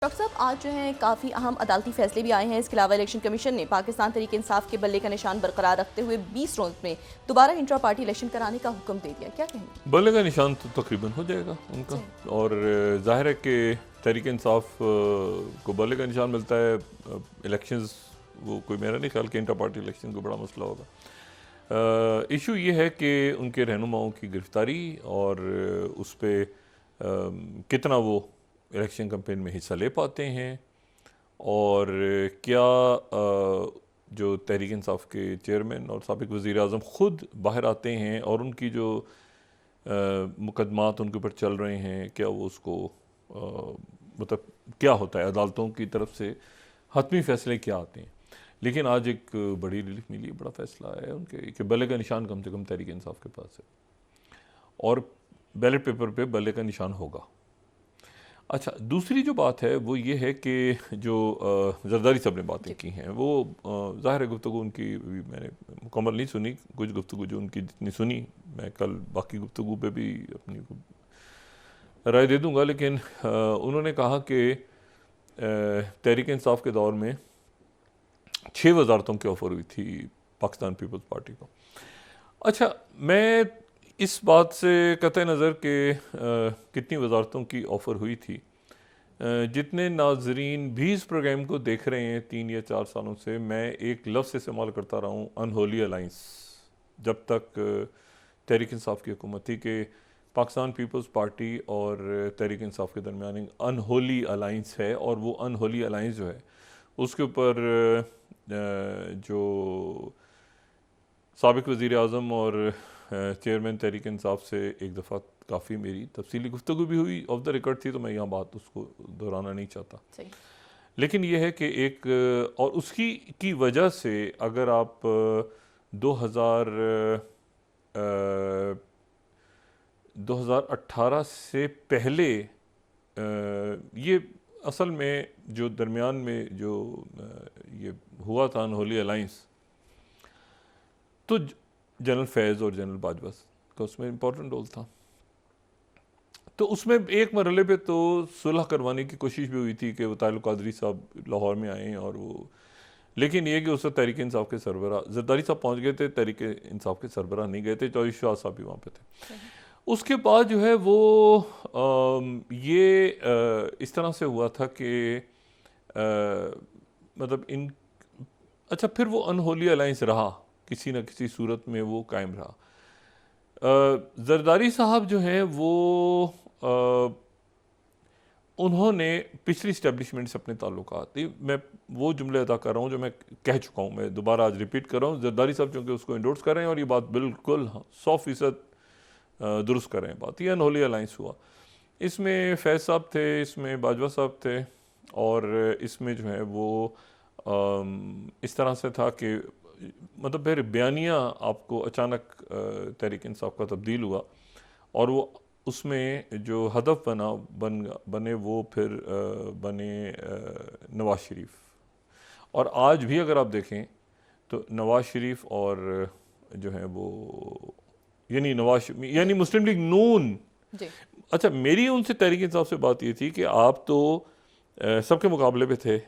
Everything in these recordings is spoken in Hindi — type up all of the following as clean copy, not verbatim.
डॉक्टर साहब, आज जो है काफ़ी अहम अदालती फैसले भी आए हैं। इसके अलावा इलेक्शन कमीशन ने पाकिस्तान तहरीक इंसाफ के बल्ले का निशान बरकरार रखते हुए 20 रोज में दोबारा इंट्रा पार्टी इलेक्शन कराने का हुक्म दे दिया। क्या कहेंगे? बल्ले का निशान तो तकरीबन हो जाएगा उनका। जी। और जाहिर है कि तहरीक इंसाफ को बल्ले का निशान मिलता है। इलेक्शंस वो कोई मेरा नहीं ख्याल कि इंटर पार्टी इलेक्शन को बड़ा मसला होगा। इशू ये है कि उनके रहनुमाओं की गिरफ्तारी और उस पर कितना वो इलेक्शन कैंपेन में हिस्सा ले पाते हैं, और क्या जो तहरीक इंसाफ के चेयरमैन और साबिक वज़ीर आज़म ख़ुद बाहर आते हैं और उनकी जो मुकदमात उनके ऊपर चल रहे हैं, क्या वो उसको मतलब क्या होता है, अदालतों की तरफ से हतमी फ़ैसले क्या आते हैं। लेकिन आज एक बड़ी रिलीफ मिली, बड़ा फ़ैसला आया है उनके कि बल्ले का निशान कम से कम तहरीक इंसाफ के पास है और बैलेट पेपर पे बल्ले का निशान होगा। अच्छा, दूसरी जो बात है वो ये है कि जो जरदारी साहब ने बातें की हैं, वो ज़ाहिर है गुफ्तगू उनकी भी मैंने मुकम्मल नहीं सुनी। कुछ गुफ्तगू जो उनकी जितनी सुनी, मैं कल बाकी गुफ्तगू पे भी अपनी राय दे दूंगा। लेकिन उन्होंने कहा कि तहरीक इंसाफ के दौर में 6 वजारतों की ऑफ़र हुई थी पाकिस्तान पीपल्स पार्टी को। अच्छा, मैं इस बात से कतई नज़र के कितनी वजारतों की ऑफ़र हुई थी, जितने नाजरीन भी इस प्रोग्राम को देख रहे हैं 3 या 4 सालों से, मैं एक लफ्ज़ इस्तेमाल करता रहा हूँ, अनहोली अलाइंस। जब तक तहरीक इंसाफ की हुकूमत थी कि पाकिस्तान पीपल्स पार्टी और तहरीक इंसाफ के दरमियान एक अनहोली अलाइंस है, और वो अनहोली अलाइंस जो है उसके ऊपर जो साबिक वज़ीर आज़म और चेयरमैन तहरीक इंसाफ से एक दफ़ा काफ़ी मेरी तफसीली गुफ्तगू भी हुई, ऑफ द रिकॉर्ड थी, तो मैं यहाँ बात उसको दोहराना नहीं चाहता। सही। लेकिन यह है कि एक और उसकी की वजह से अगर आप 2018 से पहले ये असल में जो दरमियान में जो ये हुआ था अनहोली अलाइंस, तो जनरल फैज़ और जनरल बाजवा का उसमें इम्पोर्टेंट रोल था। तो उसमें एक मरहले पे तो सुलह करवाने की कोशिश भी हुई थी कि वताइल कादरी साहब लाहौर में आए और वो, लेकिन ये कि उस वक्त तहरीक इंसाफ के सरबराह जरदारी साहब पहुंच गए थे, तहरीक इंसाफ के सरबराह नहीं गए थे, चौधरी शाह साहब भी वहाँ पे थे। उसके बाद जो है वो इस तरह से हुआ था कि मतलब इन अच्छा, फिर वो अनहोली अलाइंस रहा, किसी न किसी सूरत में वो कायम रहा। जरदारी साहब जो हैं वो उन्होंने पिछली इस्टेब्लिशमेंट से अपने ताल्लुकात, मैं वो जुमले अदा कर रहा हूँ जो मैं कह चुका हूँ, मैं दोबारा आज रिपीट कर रहा हूँ। जरदारी साहब चूँकि उसको इंडोर्स कर रहे हैं और ये बात बिल्कुल 100% दुरुस्त कर रहे हैं बात, ये अनहोली अलाइंस हुआ। इसमें फैज़ साहब थे, इसमें बाजवा साहब थे, और इसमें जो है वो इस तरह से था कि मतलब फिर बयानिया आपको अचानक तहरीक इंसाफ का तब्दील हुआ, और वो उसमें जो हदफ बने वो फिर बने नवाज शरीफ। और आज भी अगर आप देखें तो नवाज शरीफ और जो है वो यानी मुस्लिम लीग नून। अच्छा, मेरी उनसे तहरीक इंसाफ से बात ये थी कि आप तो सबके मुकाबले पे थे।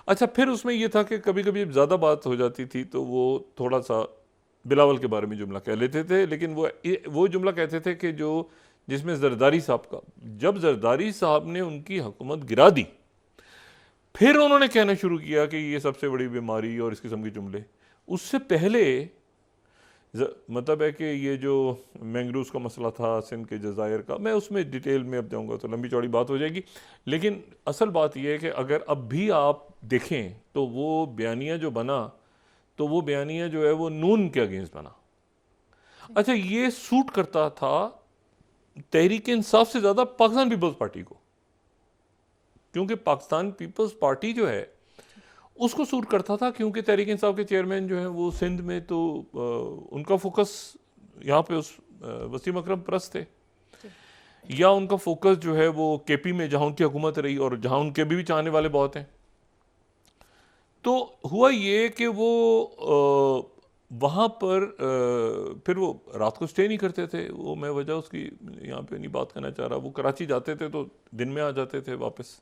अच्छा, फिर उसमें यह था कि कभी कभी जब ज़्यादा बात हो जाती थी तो वो थोड़ा सा बिलावल के बारे में जुमला कह लेते थे, लेकिन वो जुमला कहते थे कि जो जिसमें जरदारी साहब का, जब जरदारी साहब ने उनकी हुकूमत गिरा दी, फिर उन्होंने कहना शुरू किया कि ये सबसे बड़ी बीमारी और इस किस्म के जुमले। उससे पहले मतलब है कि ये जो मैंग्रोव्स का मसला था सिंध के जज़ायर का, मैं उसमें डिटेल में अब जाऊँगा तो लंबी चौड़ी बात हो जाएगी। लेकिन असल बात यह है कि अगर अब भी आप देखें तो वो बयानिया जो बना, तो वो बयानिया जो है वो नून के अगेंस्ट बना। अच्छा, ये सूट करता था तहरीक इंसाफ से ज़्यादा पाकिस्तान पीपल्स पार्टी को, क्योंकि पाकिस्तान पीपल्स पार्टी जो है उसको सूट करता था, क्योंकि तहरीक इंसाफ के चेयरमैन जो हैं वो सिंध में, तो उनका फोकस यहाँ पे उस वसीम अकरम परस्त थे, या उनका फोकस जो है वो केपी में जहाँ उनकी हुकूमत रही और जहाँ उनके भी चाहने वाले बहुत हैं। तो हुआ ये कि वो वहाँ पर फिर वो रात को स्टे नहीं करते थे। वो मैं वजह उसकी यहाँ पे नहीं बात करना चाह रहा। वो कराची जाते थे तो दिन में आ जाते थे वापस।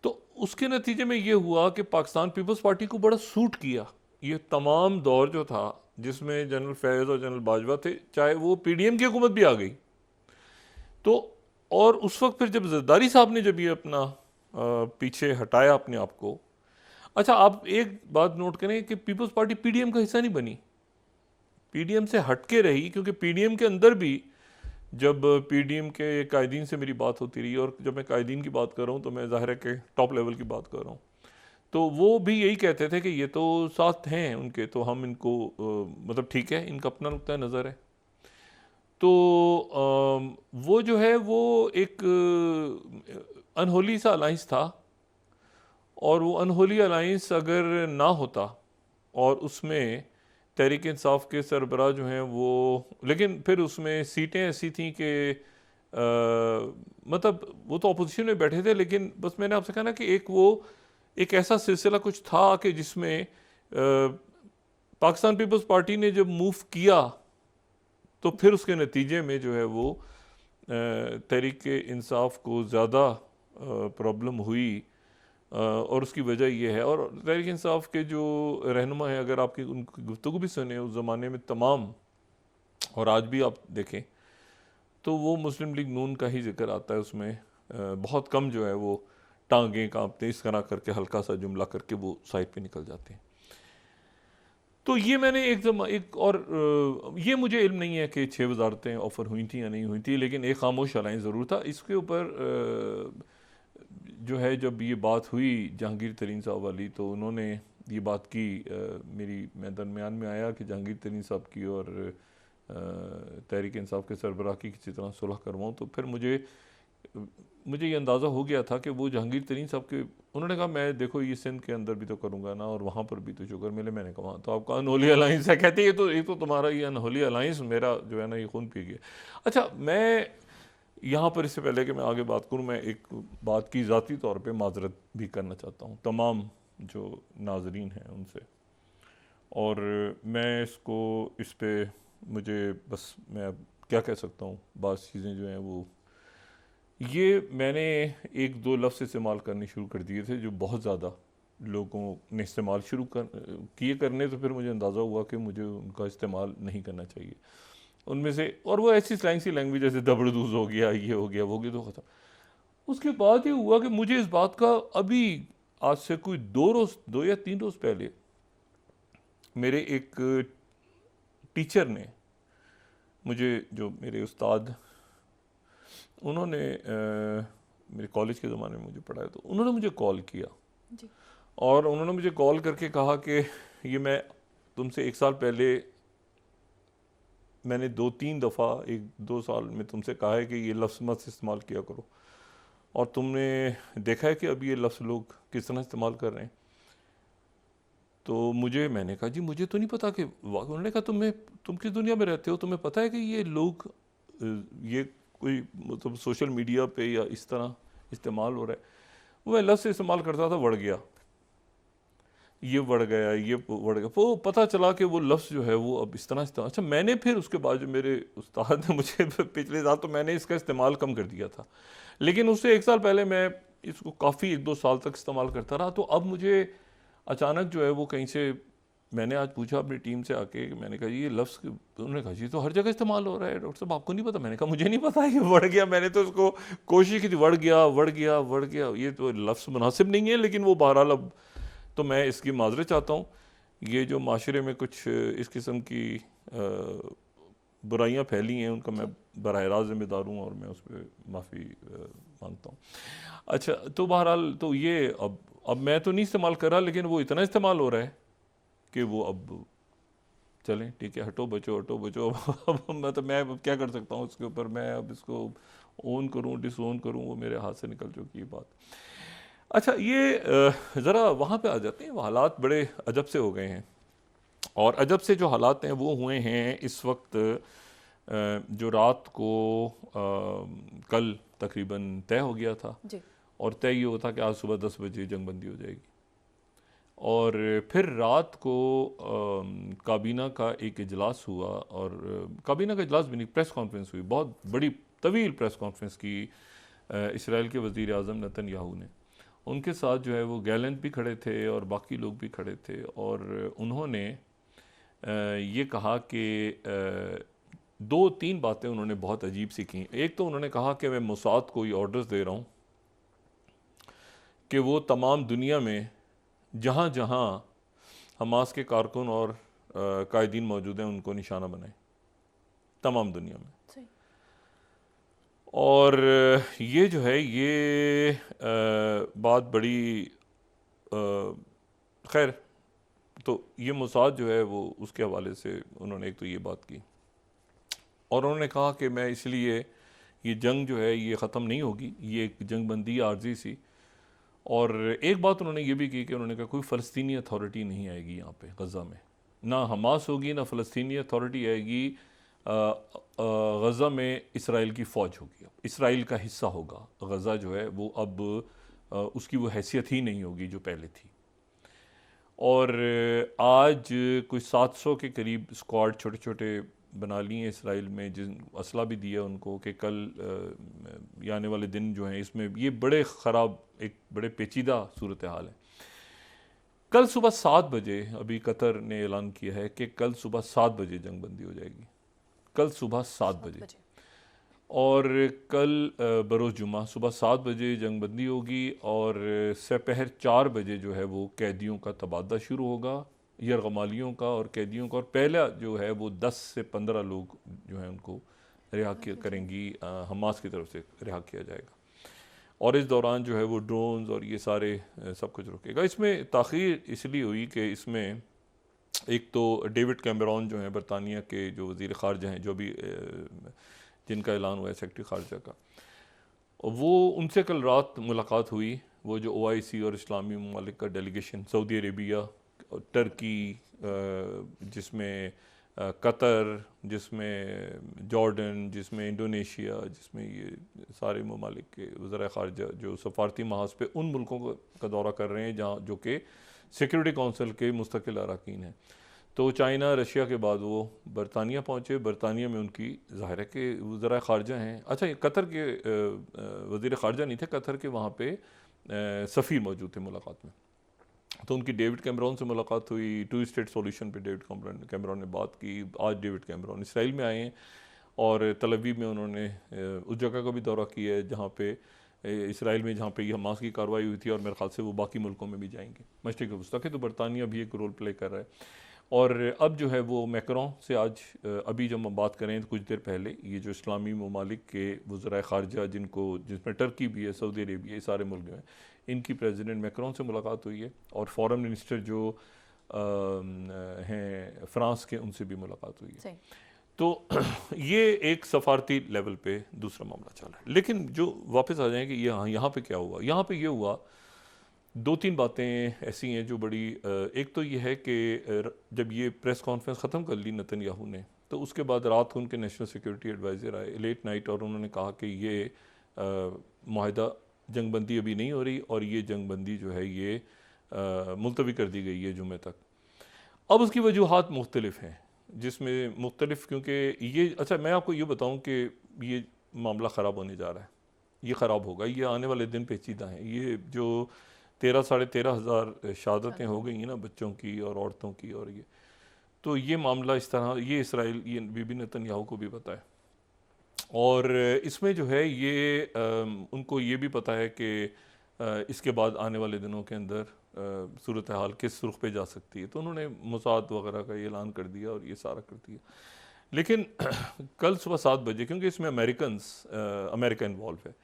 तो उसके नतीजे में ये हुआ कि पाकिस्तान पीपल्स पार्टी को बड़ा सूट किया ये तमाम दौर जो था जिसमें जनरल फैज़ और जनरल बाजवा थे, चाहे वो पीडीएम की हुकूमत भी आ गई तो, और उस वक्त फिर जब जरदारी साहब ने जब ये अपना पीछे हटाया अपने आप को। अच्छा, आप एक बात नोट करें कि पीपल्स पार्टी पीडीएम का हिस्सा नहीं बनी, पीडीएम से हटके रही, क्योंकि पीडीएम के अंदर भी जब पीडीएम के कायदीन से मेरी बात होती रही, और जब मैं कायदीन की बात कर रहा हूँ तो मैं ज़ाहिर है कि टॉप लेवल की बात कर रहा हूँ, तो वो भी यही कहते थे कि ये तो साथ हैं उनके, तो हम इनको मतलब ठीक है, इनका अपना नुक्ता नज़र है। तो वो जो है वो एक अनहोली सा अलाइंस था, और वो अनहोली अलाइंस अगर ना होता और उसमें तहरीक इंसाफ के सरबराह जो हैं वो, लेकिन फिर उसमें सीटें ऐसी थीं कि मतलब वो तो अपोजिशन में बैठे थे, लेकिन बस मैंने आपसे कहा ना कि एक ऐसा सिलसिला कुछ था कि जिसमें पाकिस्तान पीपल्स पार्टी ने जब मूव किया तो फिर उसके नतीजे में जो है वो तहरीक इंसाफ को ज़्यादा प्रॉब्लम हुई, और उसकी वजह ये है। और तहरीक इंसाफ के जो रहनुमा हैं, अगर आपकी उनकी गुफ्तगू भी सुने उस ज़माने में तमाम, और आज भी आप देखें तो वो मुस्लिम लीग नून का ही जिक्र आता है उसमें, बहुत कम जो है वो टांगें कांपते इस तरह करके हल्का सा जुमला करके वो साइड पे निकल जाते हैं। तो ये मैंने एक और ये मुझे इल्म नहीं है कि 6 वजारतें ऑफ़र हुई थी या नहीं हुई थी, लेकिन एक खामोश अलायंस ज़रूर था। इसके ऊपर जो है जब ये बात हुई जहांगीर तरीन साहब वाली, तो उन्होंने ये बात की, मैं दरमियान में आया कि जहांगीर तरीन साहब की और तहरीक इंसाफ के सरबराह की किसी तरह सुलह करवाऊँ। तो फिर मुझे ये अंदाज़ा हो गया था कि वो जहांगीर तरीन साहब के, उन्होंने कहा मैं देखो ये सिंध के अंदर भी तो करूँगा ना, और वहाँ पर भी तो शुगर मिले। मैंने कहा तो आपका अनहोली अलाइंस है। कहते ये तो तुम्हारा ये अनहोली अलाइंस मेरा जो है ना ये खून पी गया। अच्छा, मैं यहाँ पर इससे पहले कि मैं आगे बात करूँ, मैं एक बात की ज़ाती तौर पर माजरत भी करना चाहता हूँ तमाम जो नाजरीन हैं उनसे, और मैं इस पर मुझे बस मैं अब क्या कह सकता हूँ, बात चीज़ें जो हैं वो, ये मैंने 1-2 लफ्ज़ इस्तेमाल करने शुरू कर दिए थे जो बहुत ज़्यादा लोगों ने इस्तेमाल शुरू किए करने, तो फिर मुझे अंदाज़ा हुआ कि मुझे उनका इस्तेमाल नहीं करना चाहिए उनमें से। और वो ऐसी स्लैंग सी लैंग्वेज जैसे दबड़दूज हो गया, ये हो गया, वो हो गया, तो ख़त्म। उसके बाद ये हुआ कि मुझे इस बात का अभी आज से कोई 2 या 3 रोज़ पहले मेरे एक टीचर ने मुझे, जो मेरे उस्ताद, उन्होंने मेरे कॉलेज के ज़माने में मुझे पढ़ाया, तो उन्होंने मुझे कॉल किया जी। और उन्होंने मुझे कॉल करके कहा कि ये मैं तुमसे 1 साल पहले मैंने 2-3 दफ़ा 1-2 साल में तुमसे कहा है कि ये लफ्ज़ मत इस्तेमाल किया करो, और तुमने देखा है कि अब ये लफ्ज़ लोग किस तरह इस्तेमाल कर रहे हैं। तो मैंने कहा जी मुझे तो नहीं पता कि, उन्होंने कहा तुम किस दुनिया में रहते हो, तुम्हें पता है कि ये लोग ये कोई मतलब सोशल मीडिया पे या इस तरह इस्तेमाल हो रहा है। वो मैं लफ्ज़ इस्तेमाल करता था, बढ़ गया, ये बढ़ गया, ये बढ़ गया, वो पता चला कि वो लफ्ज़ जो है वो अब इस तरह इस्तेमाल। अच्छा, मैंने फिर उसके बाद जो मेरे उस्ताद ने मुझे पिछले साल, तो मैंने इसका इस्तेमाल कम कर दिया था, लेकिन उससे 1 साल पहले मैं इसको काफ़ी 1-2 साल तक इस्तेमाल करता रहा। तो अब मुझे अचानक जो है वो कहीं से, मैंने आज पूछा अपनी टीम से आके, मैंने कहा ये लफ्ज़, उन्होंने कहा जी तो हर जगह इस्तेमाल हो रहा है डॉक्टर साहब, आपको नहीं पता? मैंने कहा मुझे नहीं पता, ये बढ़ गया। मैंने तो उसको कोशिश की थी, बढ़ गया, ये तो लफ्ज़ मुनासिब नहीं है, लेकिन वो बहरहाल अब तो मैं इसकी माजरत चाहता हूँ। ये जो माशरे में कुछ इस किस्म की बुराइयाँ फैली हैं उनका मैं बराह रास्त ज़िम्मेदार हूँ, और मैं उस पर माफ़ी मांगता हूँ। अच्छा, तो बहरहाल तो ये अब मैं तो नहीं इस्तेमाल कर रहा, लेकिन वो इतना इस्तेमाल हो रहा है कि वो अब चलें ठीक है, हटो बचो अब मतलब मैं अब क्या कर सकता हूँ इसके ऊपर, मैं अब इसको ओन करूँ डिसओन करूँ, वो मेरे हाथ से निकल चुकी है बात। अच्छा, ये ज़रा वहाँ पे आ जाते हैं, वो हालात बड़े अजब से हो गए हैं, और अजब से जो हालात हैं वो हुए हैं इस वक्त, जो रात को कल तकरीबन तय हो गया था जी। और तय ये होता कि आज सुबह 10 बजे जंगबंदी हो जाएगी, और फिर रात को काबीना का एक इजलास हुआ, और काबीना का इजलास भी नहीं, प्रेस कॉन्फ्रेंस हुई, बहुत बड़ी तवील प्रेस कॉन्फ्रेंस की इसराइल के वज़ीर आज़म नेतन्याहू ने, उनके साथ जो है वो गैलेंट भी खड़े थे और बाकी लोग भी खड़े थे, और उन्होंने ये कहा कि दो तीन बातें उन्होंने बहुत अजीब सी की। एक तो उन्होंने कहा कि मैं मोसाद को ये ऑर्डर्स दे रहा हूँ कि वो तमाम दुनिया में जहाँ जहाँ हमास के कारकुन और कायदीन मौजूद हैं उनको निशाना बनाएं, तमाम दुनिया में। और ये जो है ये बात बड़ी खैर, तो ये मोसाद जो है वो उसके हवाले से उन्होंने एक तो ये बात की, और उन्होंने कहा कि मैं इसलिए ये जंग जो है ये ख़त्म नहीं होगी, ये एक जंग बंदी आर्जी सी। और एक बात उन्होंने ये भी की कि उन्होंने कहा कोई फ़लस्तीनी अथॉरिटी नहीं आएगी यहाँ पे गज़ा में, ना हमास होगी ना फ़लस्तीनी अथॉरिटी आएगी। गज़ा में इसराइल की फ़ौज होगी, इसराइल का हिस्सा होगा गज़ा जो है वो, अब उसकी वो हैसियत ही नहीं होगी जो पहले थी। और आज कोई 700 के करीब स्क्वाड छोटे छोटे बना लिए इसराइल में, जिन असला भी दिया उनको कि कल आने वाले दिन जो हैं इसमें ये बड़े ख़राब, एक बड़े पेचीदा सूरत हाल है। कल सुबह 7 बजे अभी कतर ने ऐलान किया है कि कल सुबह 7 बजे जंग बंदी हो जाएगी, कल सुबह 7 बजे। और कल बरोज़ जुमा सुबह 7 बजे जंग बंदी होगी, और सपहर 4 बजे जो है वो कैदियों का तबादला शुरू होगा, यरगमालियों का और कैदियों का। और पहला जो है वो 10 से 15 लोग जो हैं उनको रिहा करेंगी, हमास की तरफ से रिहा किया जाएगा। और इस दौरान जो है वो ड्रोन्स और ये सारे सब कुछ रुकेगा। इसमें ताख़ीर इसलिए हुई कि इसमें एक तो डेविड कैमरॉन जो हैं बरतानिया के जो वज़ीर ख़ारजा हैं, जो भी जिनका ऐलान हुआ है सेक्रेटरी ख़ारजा का, वो उनसे कल रात मुलाकात हुई। वो जो OIC और इस्लामी ममालिक का डेलीगेशन, सऊदी अरेबिया, टर्की, जिसमें कतर, जिसमें जॉर्डन, जिसमें इंडोनेशिया, जिसमें ये सारे ममालिक के वज़राए ख़ारजा जो सफ़ारती महाज पे उन मुल्कों का दौरा कर रहे हैं जहाँ जो कि सिक्योरिटी काउंसिल के मुस्तकिल अरकान हैं। तो चाइना रशिया के बाद वो बरतानिया पहुँचे। बरतानिया में उनकी ज़ाहिर है कि वज़राए ख़ारजा हैं। अच्छा, ये कतर के वज़ीर ख़ारजा नहीं थे, कतर के वहाँ पे सफ़ीर मौजूद थे मुलाकात में। तो उनकी डेविड कैमरॉन से मुलाकात हुई, 2 स्टेट सॉल्यूशन पे डेविड कैमरॉन ने बात की। आज डेविड कैमरॉन इसराइल में आए हैं और तल अवीव में उन्होंने उस जगह का भी दौरा किया है जहाँ पे इसराइल में, जहाँ पे ये हमास की कार्रवाई हुई थी, और मेरे ख्याल से वो बाकी मुल्कों में भी जाएंगे मशरिक़ वस्ता के। तो बरतानिया भी एक रोल प्ले कर रहा है। और अब जो है वो मैक्रोन से आज अभी जब हम बात करें तो कुछ देर पहले ये जो इस्लामी ममालिक के वज़राए ख़ारजा, जिसमें टर्की भी है, सऊदी अरेबिया, ये सारे मुल्क जो हैं, इनकी प्रेसिडेंट मैक्रोन से मुलाकात हुई है। और फॉरेन मिनिस्टर जो हैं फ्रांस के, उनसे भी मुलाकात हुई है। तो ये एक सफारती लेवल पे दूसरा मामला चल रहा है। लेकिन जो वापस आ जाएं कि यहाँ पे क्या हुआ, यहाँ पे ये हुआ, 2-3 बातें ऐसी हैं जो बड़ी, एक तो ये है कि जब ये प्रेस कॉन्फ्रेंस ख़त्म कर ली नेतन्याहू ने, तो उसके बाद रात को उनके नेशनल सिक्योरिटी एडवाइज़र आए लेट नाइट, और उन्होंने कहा कि ये मुआहदा जंग बंदी अभी नहीं हो रही, और ये जंग बंदी जो है ये मुलतवी कर दी गई है जुमे तक। अब उसकी वजूहात मुख्तलिफ हैं, जिसमें मुख्तलिफ, क्योंकि ये, अच्छा मैं आपको ये बताऊँ कि ये मामला ख़राब होने जा रहा है, ये ख़राब होगा, ये आने वाले दिन पेचीदा हैं। ये जो 13-13.5 हज़ार शहादतें हो गई हैं ना बच्चों की और औरतों की, और ये तो ये मामला इस तरह, ये इसराइल, ये बीबी नेतन्याहू को भी पता है, और इसमें जो है ये उनको ये भी पता है कि इसके बाद आने वाले दिनों के अंदर सूरत हाल किस रुख पे जा सकती है। तो उन्होंने मोसाद वगैरह का ऐलान कर दिया और ये सारा कर दिया। लेकिन कल सुबह 7 बजे, क्योंकि इसमें अमेरिका इन्वॉल्व है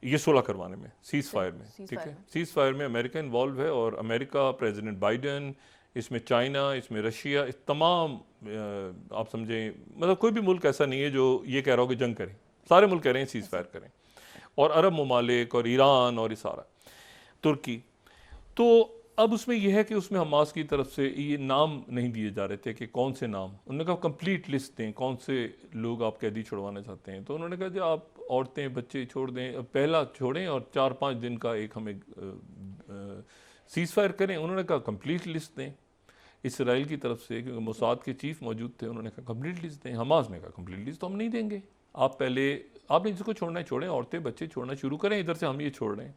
ये सुलह करवाने में, सीज़ फायर में, ठीक है, सीज़ फायर में अमेरिका इन्वॉल्व है, और अमेरिका, प्रेसिडेंट बाइडन, इसमें चाइना, इसमें रशिया, इस तमाम आप समझें, मतलब कोई भी मुल्क ऐसा नहीं है जो ये कह रहा हो कि जंग करें। सारे मुल्क कह रहे हैं सीज़ फायर करें, और अरब ममालिक और ईरान और ये सारा, तुर्की। तो अब उसमें यह है कि उसमें हमास की तरफ से ये नाम नहीं दिए जा रहे थे कि कौन से नाम, उन्होंने कहा कंप्लीट लिस्ट दें, कौन से लोग आप कैदी छुड़वाना चाहते हैं। तो उन्होंने कहा जी आप औरतें बच्चे छोड़ दें, पहला छोड़ें, और 4-5 दिन का एक हमें सीज़ फायर करें। उन्होंने कहा कंप्लीट लिस्ट दें इसराइल की तरफ से, क्योंकि मोसाद के चीफ मौजूद थे। उन्होंने कहा कंप्लीट लिस्ट दें। हमास ने कहा कंप्लीट लिस्ट तो हम नहीं देंगे, आप पहले, आपने जिसको छोड़ना है छोड़ें, औरतें बच्चे छोड़ना शुरू करें, इधर से हम ये छोड़ रहे हैं।